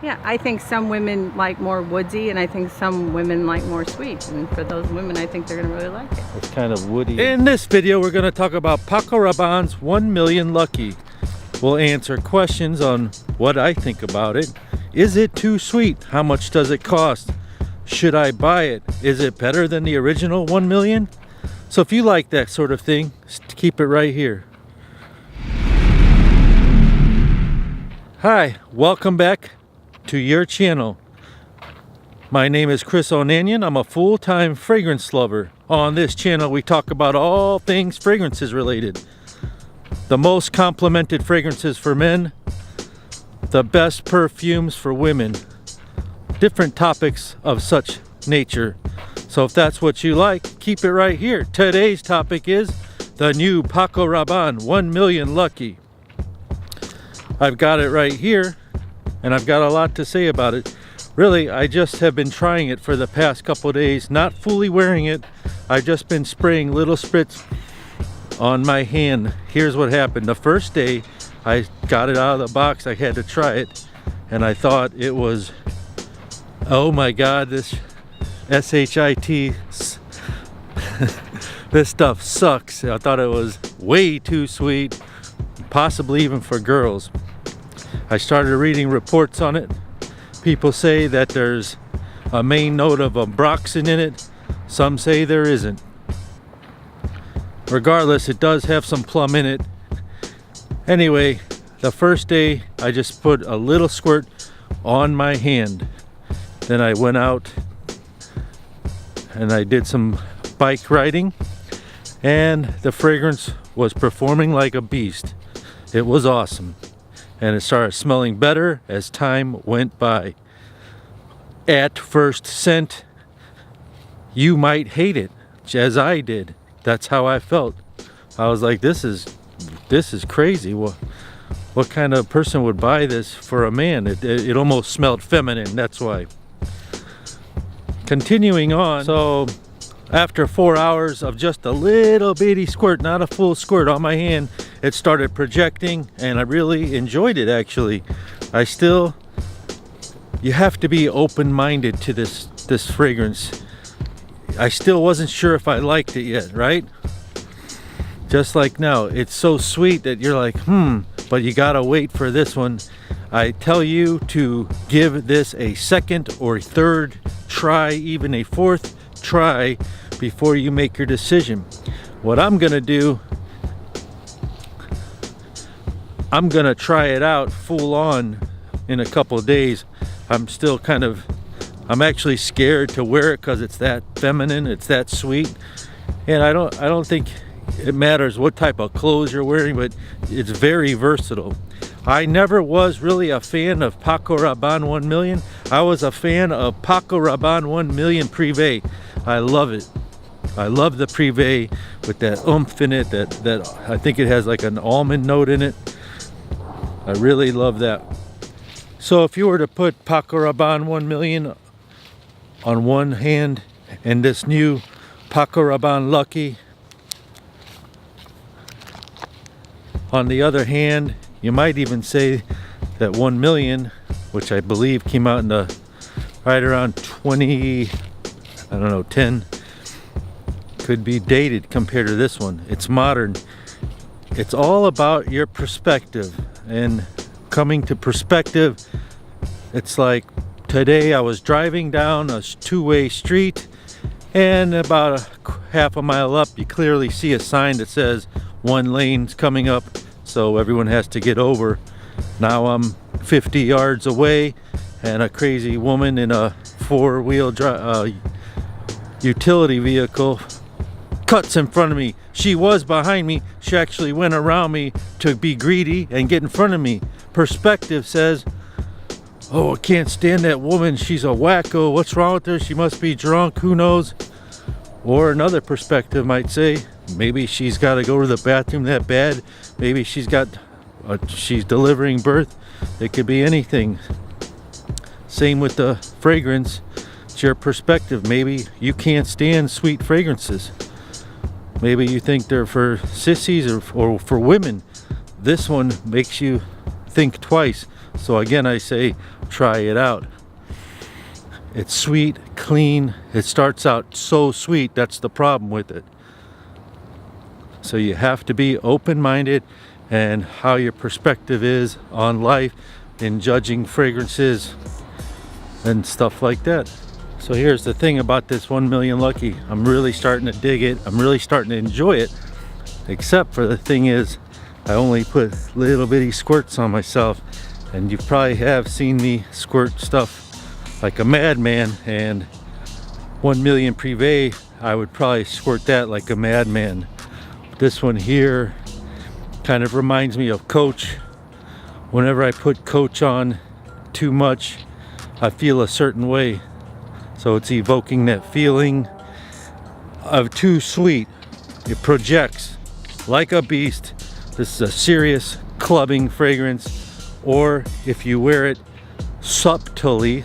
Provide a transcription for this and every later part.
Yeah, I think some women like more woodsy, and I think some women like more sweet. And for those women, I think they're going to really like it. It's kind of woody. In this video, we're going to talk about Paco Rabanne's 1 Million Lucky. We'll answer questions on what I think about it. Is it too sweet? How much does it cost? Should I buy it? Is it better than the original 1 Million? So if you like that sort of thing, keep it right here. Hi, welcome back to your channel. My name is Christian Ounanian. I'm a full-time fragrance lover. On this channel, we talk about all things fragrances related. The most complimented fragrances for men, the best perfumes for women, different topics of such nature. So if that's what you like, keep it right here. Today's topic is the new Paco Rabanne 1 Million Lucky. I've got it right here, and I've got a lot to say about it. Really, I just have been trying it for the past couple days, not fully wearing it. I've just been spraying little spritz on my hand. Here's what happened. The first day I got it out of the box, I had to try it, and I thought it was, oh my God, this SHIT, this stuff sucks. I thought it was way too sweet, possibly even for girls. I started reading reports on it. People say that there's a main note of ambroxan in it. Some say there isn't. Regardless, it does have some plum in it. Anyway, the first day I just put a little squirt on my hand. Then I went out and I did some bike riding, and the fragrance was performing like a beast. It was awesome. And it started smelling better as time went by. At first scent, you might hate it, as I did. That's how I felt. I was like, this is crazy. What kind of person would buy this for a man? It almost smelled feminine, that's why. Continuing on, so after 4 hours of just a little bitty squirt, not a full squirt on my hand, it started projecting, and I really enjoyed it actually. You have to be open-minded to this fragrance. I still wasn't sure if I liked it yet, right? Just like now, it's so sweet that you're like, but you gotta wait for this one. I tell you to give this a second or third try, even a fourth try, before you make your decision. What I'm gonna do, I'm gonna try it out full on in a couple of days. I'm actually scared to wear it because it's that feminine, it's that sweet, and I don't think it matters what type of clothes you're wearing, but it's very versatile. I never was really a fan of Paco Rabanne 1 Million. I was a fan of Paco Rabanne 1 Million Prive. I love it. I love the Prive with that oomph in it, that I think it has like an almond note in it. I really love that. So if you were to put Paco Rabanne 1 Million on one hand and this new Paco Rabanne Lucky on the other hand, you might even say that 1 Million, which I believe came out in right around 10, could be dated compared to this one. It's modern. It's all about your perspective, and coming to perspective, it's like today I was driving down a two-way street, and about a half a mile up you clearly see a sign that says one lane's coming up, so everyone has to get over. Now I'm 50 yards away, and a crazy woman in a four-wheel utility vehicle cuts in front of me. She was behind me. She actually went around me to be greedy and get in front of me. Perspective says, oh, I can't stand that woman. She's a wacko. What's wrong with her? She must be drunk. Who knows? Or another perspective might say, maybe she's got to go to the bathroom that bad. Maybe she's delivering birth. It could be anything. Same with the fragrance. It's your perspective. Maybe you can't stand sweet fragrances. Maybe you think they're for sissies or for women. This one makes you think twice. So again, I say try it out. It's sweet, clean. It starts out so sweet. That's the problem with it. So you have to be open-minded and how your perspective is on life in judging fragrances and stuff like that. So here's the thing about this 1 Million Lucky. I'm really starting to dig it. I'm really starting to enjoy it. Except for the thing is, I only put little bitty squirts on myself. And you probably have seen me squirt stuff like a madman. And 1 Million Prive, I would probably squirt that like a madman. This one here kind of reminds me of Coach. Whenever I put Coach on too much, I feel a certain way. So it's evoking that feeling of too sweet. It projects like a beast. This is a serious clubbing fragrance. Or if you wear it subtly,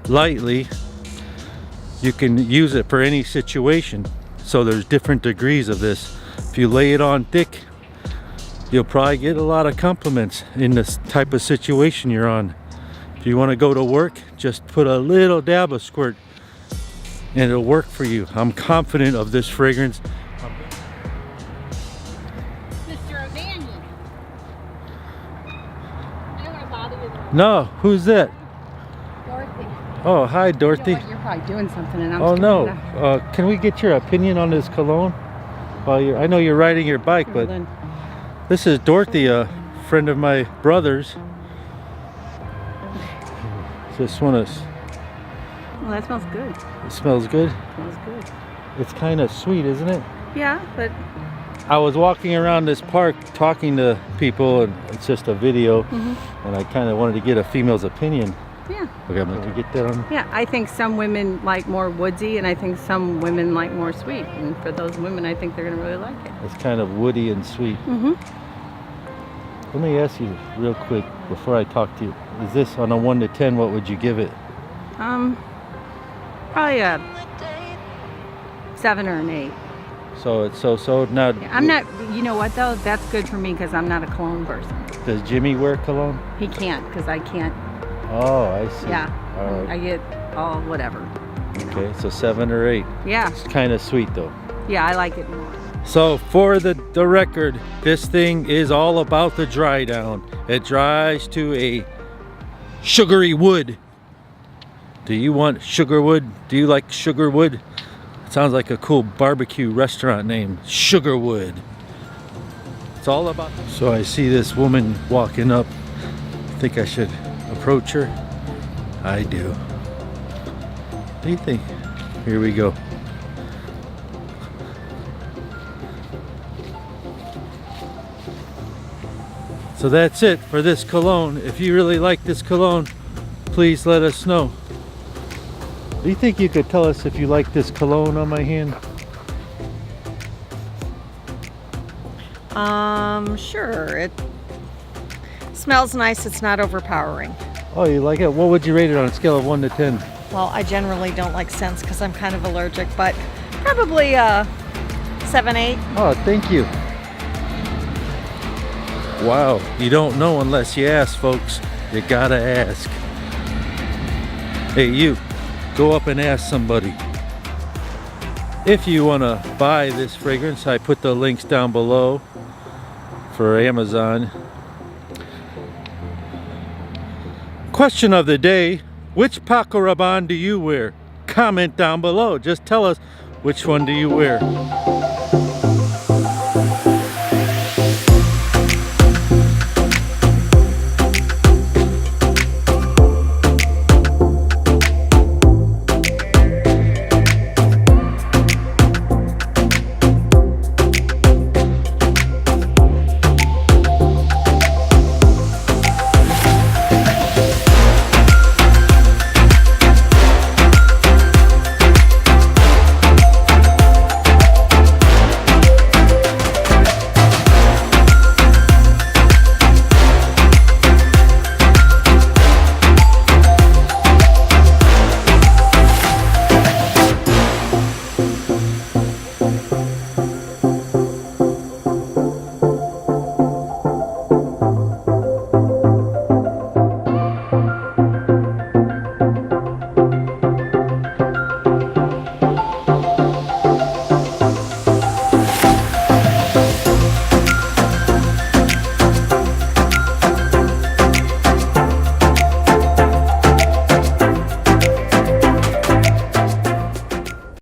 lightly, you can use it for any situation. So there's different degrees of this. If you lay it on thick, you'll probably get a lot of compliments in this type of situation you're on. If you want to go to work, just put a little dab of squirt and it'll work for you. I'm confident of this fragrance. Mr. Ounanian. I don't want to bother you. No, who's that? Dorothy. Oh, hi Dorothy. You know what? You're probably doing something and I'm Oh just no, gonna- can we get your opinion on this cologne? While I know you're riding your bike, but Then. this is Dorothy, a friend of my brother's. This one is, Well, that smells good. it smells good. Smells good. It's kind of sweet, isn't it? Yeah, but I was walking around this park talking to people, and it's just a video, and I kind of wanted to get a female's opinion. yeah. Okay, I'm going to get that on. Yeah, I think some women like more woodsy and I think some women like more sweet. And for those women, I think they're going to really like it. It's kind of woody and sweet. Let me ask you real quick before I talk to you. Is this on a 1 to 10? What would you give it? Probably a 7 or an 8. So it's so-so. Now, I'm not, you know what though? That's good for me because I'm not a cologne person. does Jimmy wear cologne? He can't because I can't. Oh, I see. Yeah. All right. I get all whatever. Okay, so 7 or 8. Yeah. It's kind of sweet though. Yeah, I like it more. So for the record, this thing is all about the dry down. It dries to a sugary wood. Do you want sugar wood? Do you like sugar wood? It sounds like a cool barbecue restaurant name, Sugarwood. It's all about. So I see this woman walking up. Think I should approach her? I do. What do you think? Here we go. So that's it for this cologne. If you really like this cologne, please let us know. Do you think you could tell us if you like this cologne on my hand? Sure. It smells nice. It's not overpowering. Oh, you like it? What would you rate it on a scale of 1 to 10? Well, I generally don't like scents because I'm kind of allergic, but probably 7, 8. Oh, thank you. Wow, you don't know unless you ask, folks. You gotta ask. Hey, you, go up and ask somebody. If you want to buy this fragrance, I put the links down below for Amazon. Question of the day: which Paco Rabanne do you wear? Comment down below. Just tell us which one do you wear.